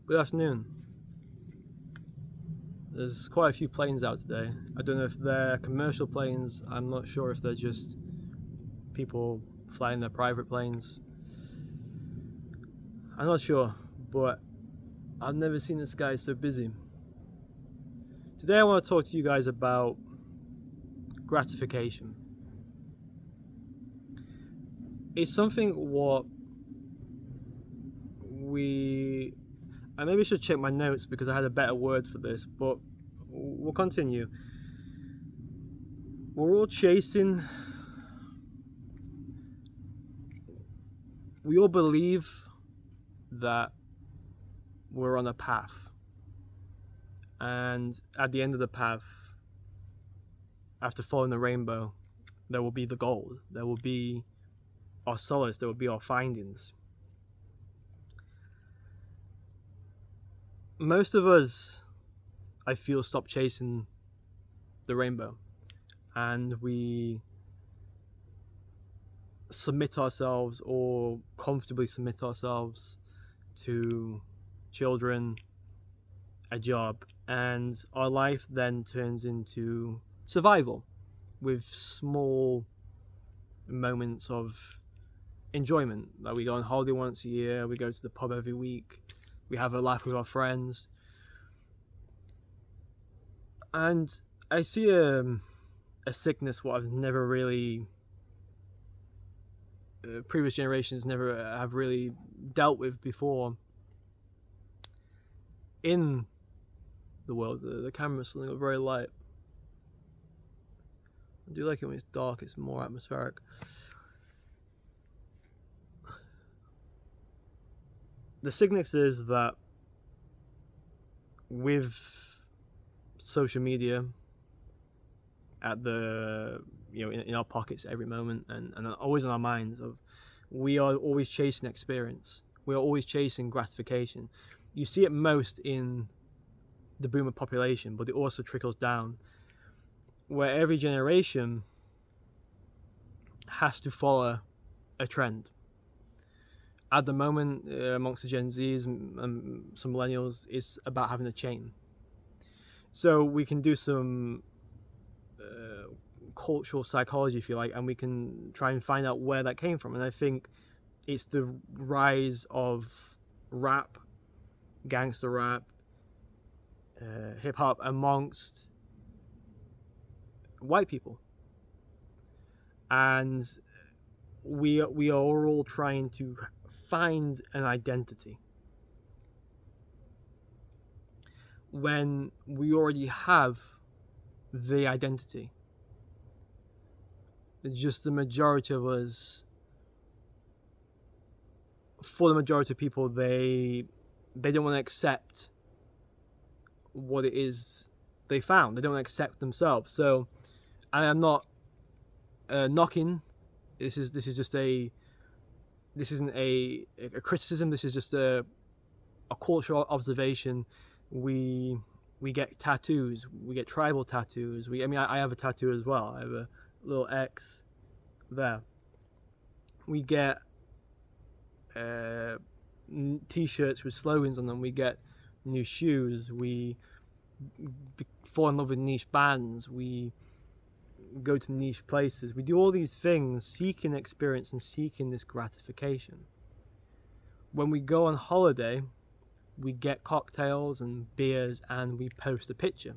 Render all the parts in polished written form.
Good afternoon. There's quite a few planes out today. I don't know if they're commercial planes. I'm not sure if they're just people flying their private planes. I'm not sure, but I've never seen the sky so busy. Today I want to talk to you guys about gratification. It's something what I maybe should check my notes because I had a better word for this, but we'll continue. We're all chasing. We all believe that we're on a path, and at the end of the path, after following the rainbow, there will be the gold, there will be our solace, there will be our findings. Most of us, I feel, stop chasing the rainbow, and we submit ourselves, or comfortably submit ourselves, to children, a job, and our life then turns into survival with small moments of enjoyment. Like, we go on holiday once a year, we go to the pub every week, we have a laugh with our friends. And I see a sickness what I've never really previous generations never have really dealt with before in the world. The camera's something very light. I do like it when it's dark, it's more atmospheric. The sickness is that with social media at the in our pockets every moment, and always on our minds, of we are always chasing experience, we are always chasing gratification. You see it most in the boomer population, but it also trickles down, where every generation has to follow a trend. At the moment, amongst the Gen Zs and some millennials, it's about having a chain. So we can do some cultural psychology, if you like, and we can try and find out where that came from. And I think it's the rise of rap, gangster rap, hip hop amongst white people, and we are all trying to find an identity when we already have the identity. It's just the majority of us, for the majority of people, they don't want to accept what it is they found. They don't want to accept themselves. So I am not knocking. This isn't a criticism. This is just a cultural observation. We get tattoos. We get tribal tattoos. I have a tattoo as well. I have a little X there. We get t-shirts with slogans on them. We get new shoes. We fall in love with niche bands. We go to niche places. We do all these things seeking experience and seeking this gratification. When we go on holiday, we get cocktails and beers, and we post a picture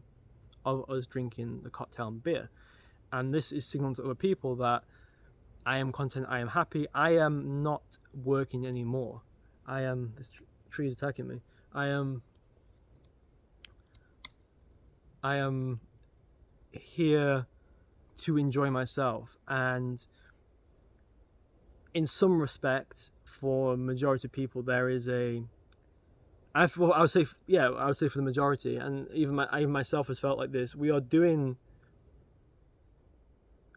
of us drinking the cocktail and beer. And this is signaling to other people that I am content, I am happy, I am not working anymore. This tree is attacking me. I am here to enjoy myself. And in some respect, for a majority of people, there is I would say for the majority, and even myself has felt like this. We are doing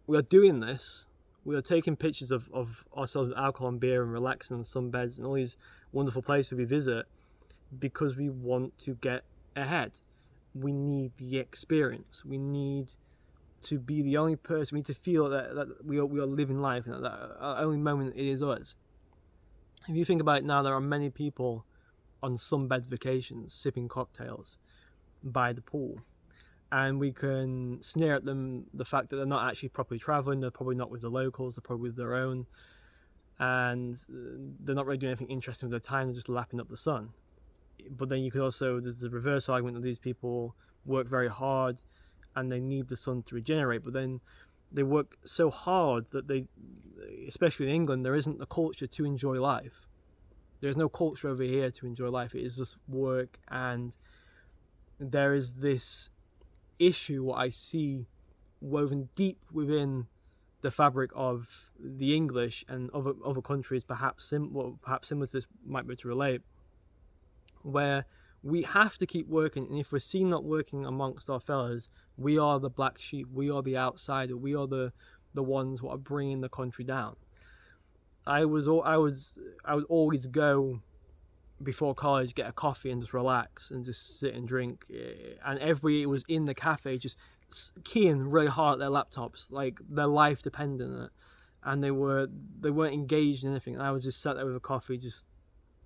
this. We are taking pictures of ourselves with alcohol and beer and relaxing on sunbeds and all these wonderful places we visit because we want to get ahead. We need the experience. We need to be the only person. We need to feel that we are living life, and that our only moment it is us. If you think about it now, there are many people on sunbed vacations, sipping cocktails by the pool. And we can sneer at them, the fact that they're not actually properly traveling, they're probably not with the locals, they're probably with their own, and they're not really doing anything interesting with their time, they're just lapping up the sun. But then you could also, there's the reverse argument that these people work very hard and they need the sun to regenerate, but then they work so hard that they, especially in England, there isn't a culture to enjoy life. There's no culture over here to enjoy life. It is just work, and there is this issue what I see woven deep within the fabric of the English and other countries, perhaps similar to this, might be able to relate, where we have to keep working, and if we're seen not working amongst our fellows, we are the black sheep, we are the outsider, we are the ones who are bringing the country down. I would always go before college, get a coffee and just relax and just sit and drink, and everybody was in the cafe just keying really hard at their laptops, like their life depended on it, and they weren't engaged in anything, and I was just sat there with a coffee just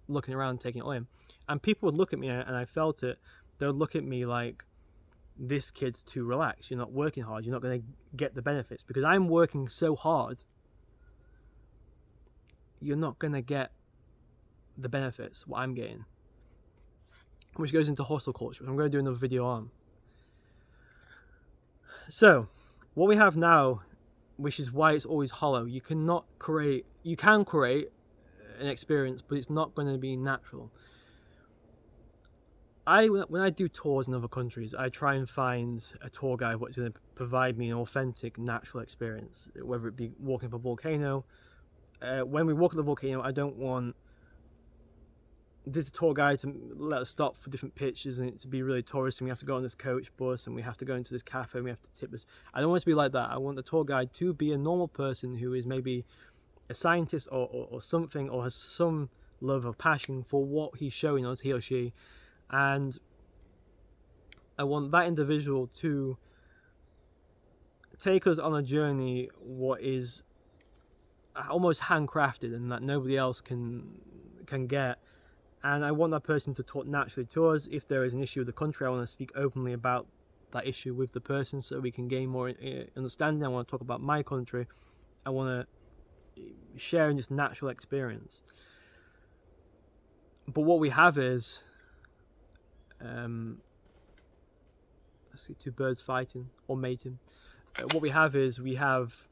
looking around, taking it all in. And people would look at me, and I felt it, they would look at me like, this kid's too relaxed, you're not working hard, you're not going to get the benefits, because I'm working so hard, you're not going to get the benefits, what I'm getting. Which goes into hustle culture, which I'm going to do another video on. So, what we have now, which is why it's always hollow, you can create an experience, but it's not going to be natural. When I do tours in other countries, I try and find a tour guide what's going to provide me an authentic, natural experience, whether it be walking up a volcano. When we walk up the volcano, I don't want this tour guide to let us stop for different pitches and it to be really touristy. We have to go on this coach bus and we have to go into this cafe and we have to tip this. I don't want it to be like that. I want the tour guide to be a normal person who is maybe a scientist or something, or has some love or passion for what he's showing us, he or she. And I want that individual to take us on a journey what is almost handcrafted and that nobody else can get. And I want that person to talk naturally to us. If there is an issue with the country, I want to speak openly about that issue with the person so we can gain more understanding. I want to talk about my country. I want to share in this natural experience. But what we have is, let's see, two birds fighting or mating. What we have is we have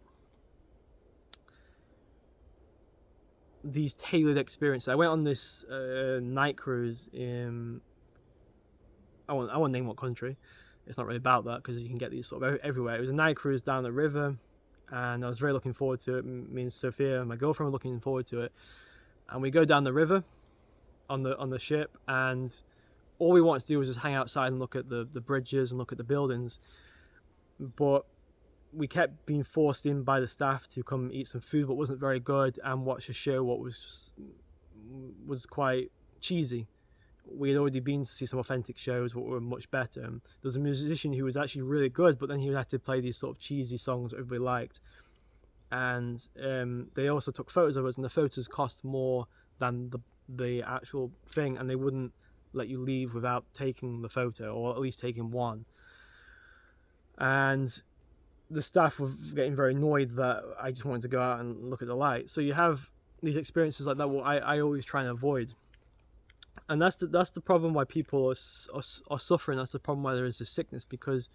these tailored experiences. I went on this night cruise in, I won't name what country, it's not really about that because you can get these sort of everywhere. It was a night cruise down the river and I was very looking forward to it. Me and Sophia, my girlfriend, were looking forward to it, and we go down the river on the ship, and all we wanted to do was just hang outside and look at the bridges and look at the buildings, but we kept being forced in by the staff to come eat some food what wasn't very good and watch a show what was quite cheesy. We had already been to see some authentic shows what were much better. There was a musician who was actually really good, but then he would have to play these sort of cheesy songs that everybody liked. And they also took photos of us, and the photos cost more than the actual thing, and they wouldn't let you leave without taking the photo, or at least taking one. And the staff were getting very annoyed that I just wanted to go out and look at the light. So you have these experiences like that, what I always try and avoid. And that's the problem why people are suffering. That's the problem why there is this sickness, because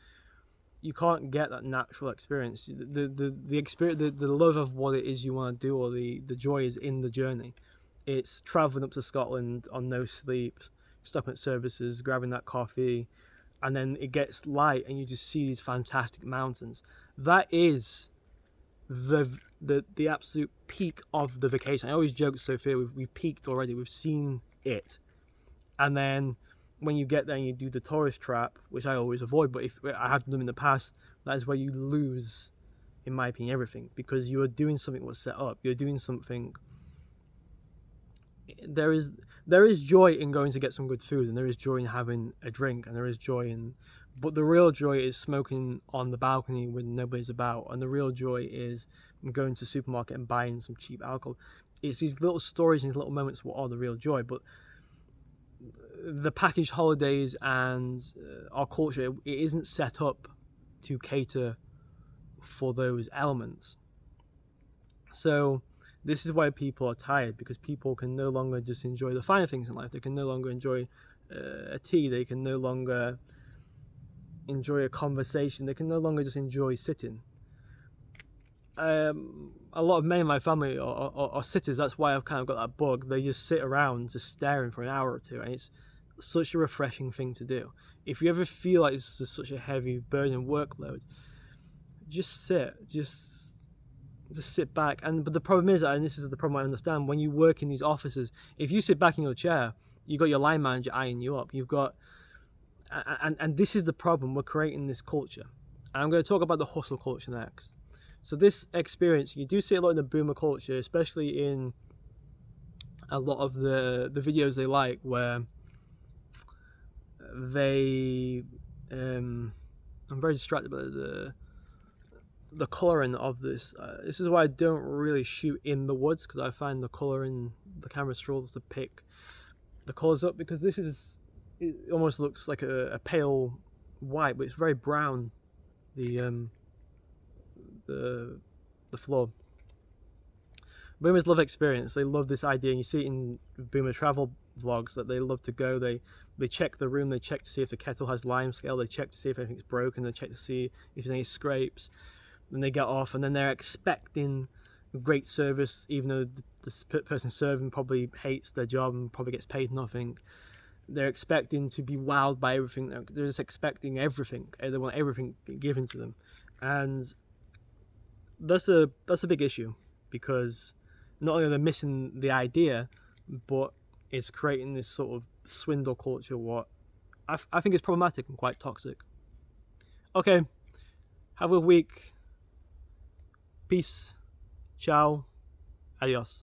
you can't get that natural experience. The experience, the love of what it is you want to do, or the joy is in the journey. It's traveling up to Scotland on no sleep, stopping at services, grabbing that coffee, and then it gets light and you just see these fantastic mountains. That is the absolute peak of the vacation. I always joke, Sophia, we've peaked already. We've seen it. And then when you get there and you do the tourist trap, which I always avoid, but if I have done them in the past, that is where you lose, in my opinion, everything, because you are doing something was set up. You're doing something. There is joy in going to get some good food, and there is joy in having a drink, and there is joy in, but the real joy is smoking on the balcony when nobody's about, and the real joy is going to the supermarket and buying some cheap alcohol. It's these little stories and these little moments what are the real joy. But the package holidays and our culture, it isn't set up to cater for those elements. So this is why people are tired, because people can no longer just enjoy the finer things in life. They can no longer enjoy a tea. They can no longer enjoy a conversation. They can no longer just enjoy sitting. A lot of men in my family are sitters. That's why I've kind of got that bug. They just sit around just staring for an hour or two, and it's such a refreshing thing to do. If you ever feel like it's just such a heavy burden workload, just sit back. But the problem is, and this is the problem I understand, when you work in these offices, if you sit back in your chair, you've got your line manager eyeing you up. You've got, and this is the problem. We're creating this culture. And I'm going to talk about the hustle culture next. So this experience, you do see a lot in the boomer culture, especially in a lot of the videos they like, where they, I'm very distracted by the colouring of this. This is why I don't really shoot in the woods, because I find the colour in the camera struggles to pick the colours up, because it almost looks like a pale white, but it's very brown, the floor. Boomers love experience. They love this idea, and you see it in boomer travel vlogs, that they love to go, they check the room, they check to see if the kettle has lime scale, they check to see if anything's broken, they check to see if there's any scrapes. Then they get off, and then they're expecting great service, even though the person serving probably hates their job and probably gets paid nothing. They're expecting to be wowed by everything. They're just expecting everything. They want everything given to them, and that's a big issue, because not only are they missing the idea, but it's creating this sort of swindle culture, what I think is problematic and quite toxic. Okay, have a good week. Peace. Ciao. Adios.